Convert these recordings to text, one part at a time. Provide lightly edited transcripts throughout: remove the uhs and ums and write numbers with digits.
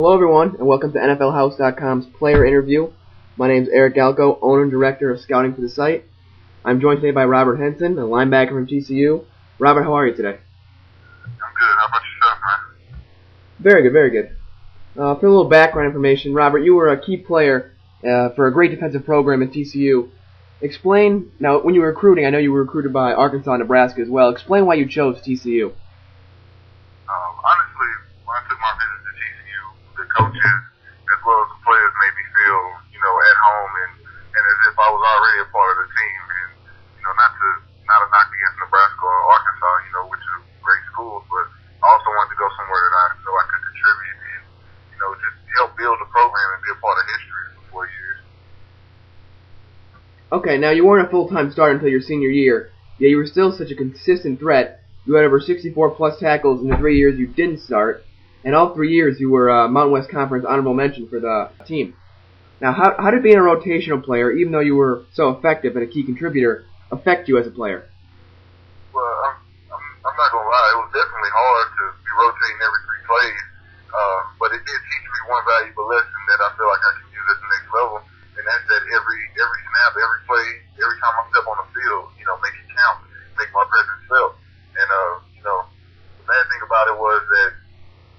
Hello everyone, and welcome to NFLHouse.com's player interview. My name is Eric Galco, owner and director of scouting for the site. I'm joined today by Robert Henson, a linebacker from TCU. Robert, how are you today? I'm good. How about yourself, man? Very good, very good. For a little background information, Robert, you were a key player for a great defensive program at TCU. Explain, now when you were recruiting, I know you were recruited by Arkansas and Nebraska as well. Explain why you chose TCU. Honestly, when I took my visit to TCU, the coaches as well as the players made me feel, at home and as if I was already a part of the team. And, not a knock against Nebraska or Arkansas, which are great schools, but I also wanted to go somewhere that I could contribute and, just help build the program and be a part of history for 4 years. Okay, now you weren't a full-time starter until your senior year, yet you were still such a consistent threat. You had over 64-plus tackles in the 3 years you didn't start, and all 3 years you were Mountain West Conference honorable mention for the team. Now, how did being a rotational player, even though you were so effective and a key contributor, affect you as a player? Well, I'm not going to lie. It was definitely hard to be rotating every 3 plays, but it did teach me one valuable lesson that I feel like I can use at the next level, and that's that every snap, every play, every time I step on the field, make it count, make my presence felt. And, the bad thing about it was that,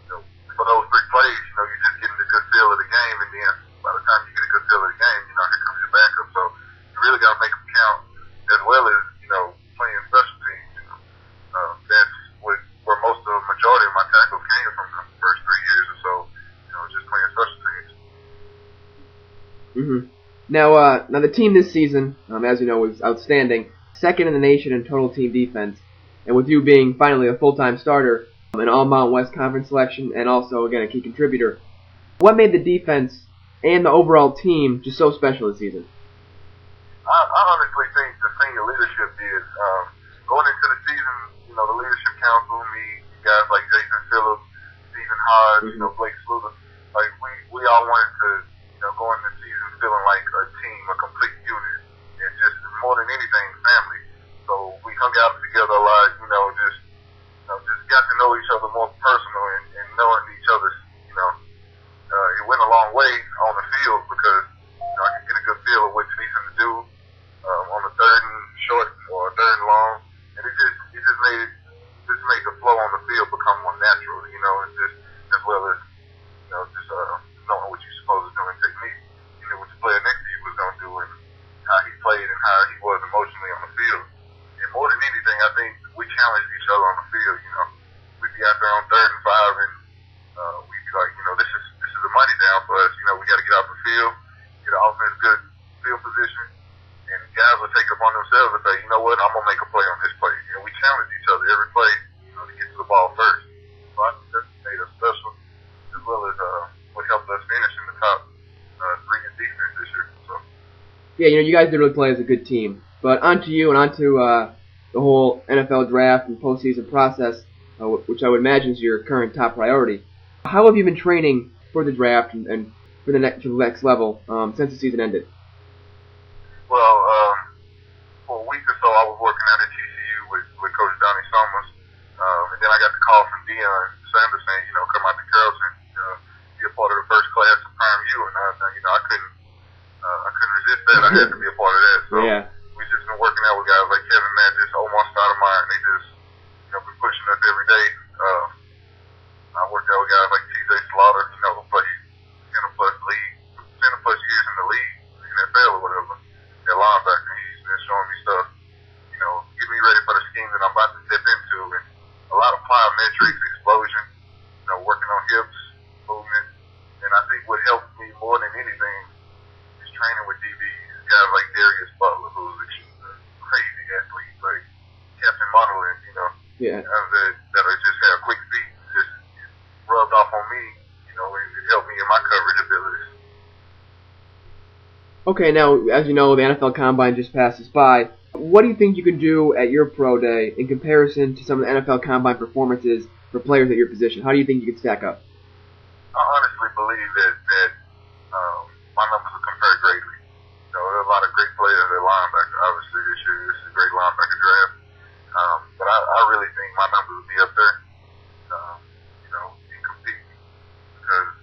for those 3 plays, you're just getting a good feel of the game, and then by the time you get a good feel of the game, here comes your backup. So you really got to make them count as well as, playing special teams. That's where most of the majority of my tackles came from the first 3 years or so, just playing special teams. Mm-hmm. Now the team this season, as you know, was outstanding, second in the nation in total team defense. And with you being finally a full-time starter, an all-Mountain West Conference selection, and also, again, a key contributor, what made the defense and the overall team just so special this season? I honestly think the senior leadership did. Going into the season, the leadership council, me, guys like Jason Phillips, Stephen Hodge, Blake Sluter, we all wanted to, go into the season feeling like a team, a complete unit, and just more than anything, family. So we hung out together a lot, just got to know each other more personal and knowing each other's, it went a long way on the field because, I could get a good feel of what you're needing to do on the third and short or third and long. And it just made the flow on the field become more natural, and just as well as, knowing what you're supposed to do in technique, what the player next to you was going to do and how he played and how he was emotionally on the field. And more than anything, I think we challenged each other on the field. We'd be out there on 3rd and 5, and we'd be like, this is a money down for us. We got to get out the field, get an offense good field position, and guys would take it upon themselves and say, you know what, I'm gonna make a play on this play. We challenged each other every play, to get to the ball first. So I think that made us special, as well as what helped us finish in the top 3 in defense this year. So. Yeah, you guys did really play as a good team. But onto you and onto the whole NFL draft and postseason process, which I would imagine is your current top priority. How have you been training for the draft and for the next level since the season ended? Well, for a week or so, I was working out at TCU with Coach Donnie Summers, and then I got the call from Deion Sanders saying, come out to Carrollton, be a part of the first class of Prime U, and I couldn't resist that. I had to be a part of that. So yeah. We just been working out with guys like Kevin Mathis, Omar Stoudemire, and they just, been pushing us every day. I worked out with guys like TJ Slaughter, who played 10 plus years in the league, NFL or whatever. Their linebacker, he's been showing me stuff, getting me ready for the scheme that I'm about to step into, and a lot of plyometrics, explosion, working on hips, movement, and I think what helped me more than anything is training with DBs, guys like Darius Butler, who's a crazy athlete, like Captain Modeling, yeah. That just have quick feet, just rubbed off on me, and it helped me in my coverage abilities. Okay, now, as you know, the NFL Combine just passes by. What do you think you can do at your pro day in comparison to some of the NFL Combine performances for players at your position? How do you think you can stack up? I honestly believe that my numbers will compare greatly. There are a lot of great players at linebacker. Obviously, this year is a great linebacker draft. But I really think my numbers will be up there, in competing. Because,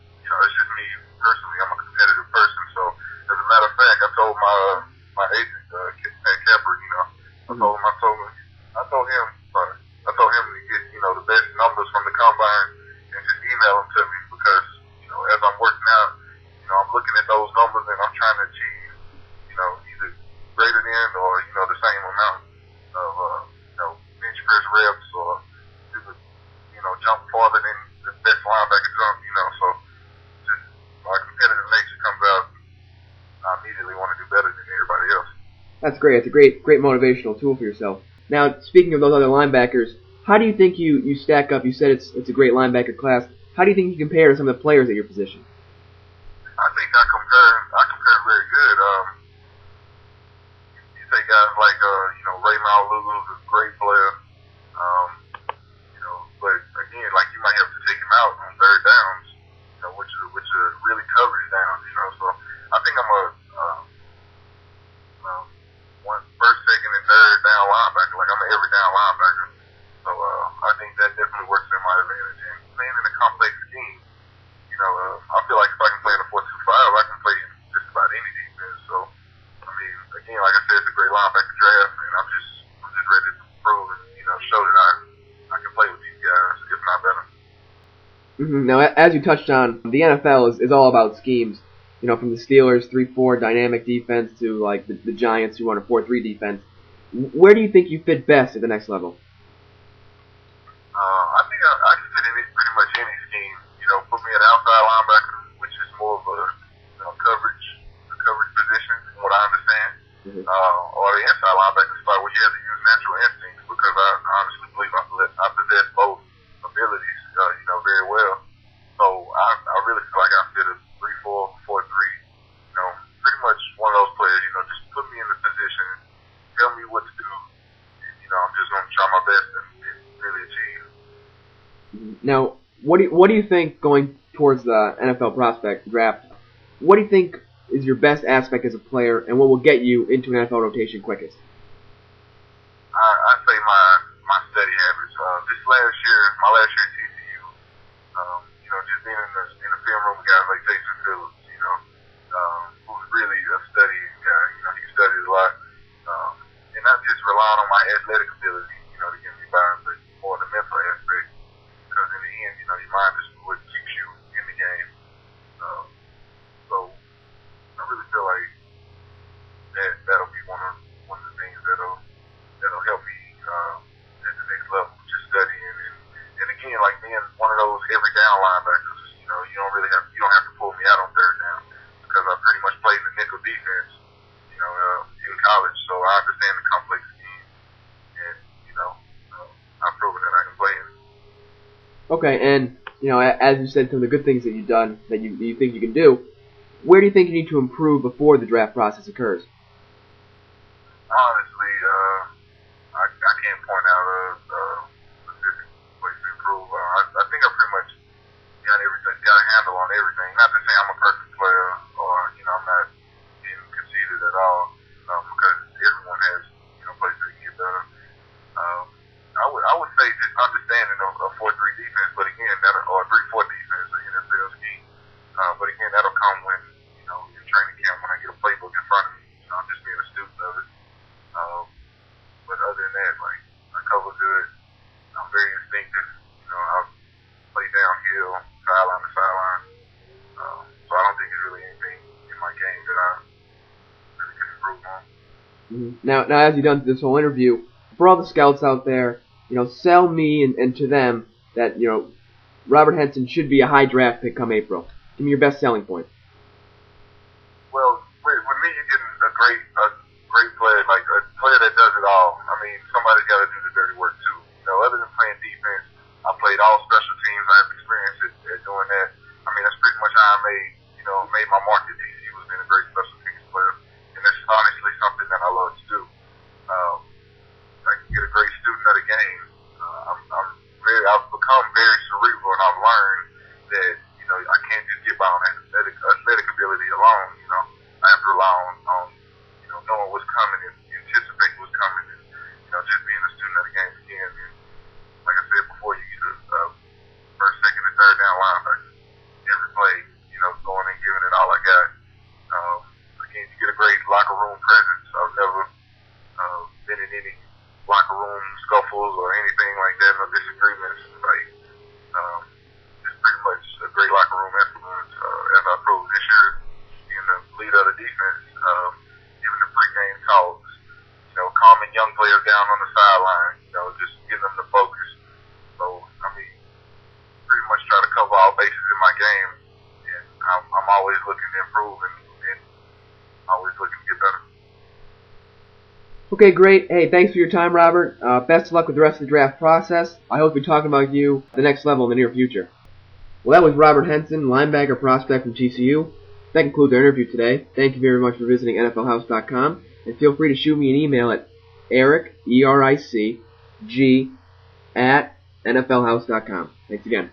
That's great. It's a great motivational tool for yourself. Now, speaking of those other linebackers, how do you think you stack up? You said it's a great linebacker class. How do you think you compare to some of the players at your position? I think I compare very good. You say guys like Ray Maluga, who's a great player. Um, but again, like you might have to take him out on third downs, which are really coverage downs. So I think I'm a one first, second, and third down linebacker. Like I'm an every down linebacker. So I think that definitely works in my advantage. And playing in a complex scheme, I feel like if I can play in a 4-2-5, I can play in just about any defense. So I mean, again, like I said, it's a great linebacker draft, and I'm just ready to prove and show that I can play with these guys, if not better. Mm-hmm. Now, as you touched on, the NFL is all about schemes. From the Steelers' 3-4 dynamic defense to like the Giants who run a 4-3 defense. Where do you think you fit best at the next level? I think I can fit in pretty much any scheme. Put me at outside linebacker, which is more of a coverage position, from what I understand, or the inside linebacker spot where you have to use natural instincts, because I honestly believe I possess both abilities, very well. So I really feel like I fit a 3-4, 4-3. Pretty much one of those players. Just put me in the position, tell me what to do. I'm just gonna try my best and really achieve. Now, what do you think going towards the NFL prospect draft? What do you think is your best aspect as a player, and what will get you into an NFL rotation quickest? I say my study habits. My last year at TCU, just being in the film room with guys like Jason Phillips, who's really a studying guy. He studies a lot, and not just relying on my athletic ability, to get me by, but more the mental aspect. Because in the end, your mind is what keeps you in the game. So I really feel like that'll be one of the things that'll help me at the next level, just studying and again, like being one of those every down linebackers. You don't have to pull me out on third down, because I pretty much played in the nickel defense, in college, so I understand the complex scheme, and I've proven that I can play in it. Okay, and as you said, some of the good things that you've done that you think you can do. Where do you think you need to improve before the draft process occurs? Honestly, I can't point out a specific place to improve. I think I pretty much got a handle on everything. Not to say I'm a perfect player, or I'm not being conceited at all, because everyone has places they can get better. I would say just understanding a 4-3 defense, but again, or a 3-4 defense, an NFL scheme. But again, that'll come when in training camp, when I get a playbook in front of me. I'm just being a student of it. But other than that, like, I cover good. I'm very instinctive. I play downhill, sideline to sideline. So I don't think there's really anything in my game that I really can improve on. Mm-hmm. Now, as you've done through this whole interview, for all the scouts out there, sell me and to them that Robert Henson should be a high draft pick come April. Give me your best selling point. Well, with me, you're getting a great player, like a player that does it all. I mean, somebody's got to do the dirty work too. Other than playing defense, I played all special teams. I have experience at doing that. I mean, that's pretty much how I made my mark at TCU, was being a great special teams player, and that's honestly something that I love to do. I can get a great student of the game. I've become very cerebral, and I've learned that I can't just get by on athletic ability alone. I have to rely on knowing what's coming and anticipate what's coming, and just being a student of the game again. And like I said before, you get a first, second, and third down linebacker every play. Going and giving it all I got. Again, you get a great locker room presence. I've never been in any locker room scuffles or anything like that, no disagreements. Like, it's pretty much a great locker room influence, as I proved this year, being the leader of the defense, giving the pregame talks, calming young players down on the sideline, just getting them to focus. So, I mean, pretty much try to cover all bases in my game, and I'm always looking to improve and always looking to get better. Okay, great. Hey, thanks for your time, Robert. Best of luck with the rest of the draft process. I hope to be talking about you at the next level in the near future. Well, that was Robert Henson, linebacker prospect from TCU. That concludes our interview today. Thank you very much for visiting NFLHouse.com, and feel free to shoot me an email at Eric, E-R-I-C, G, at NFLHouse.com. Thanks again.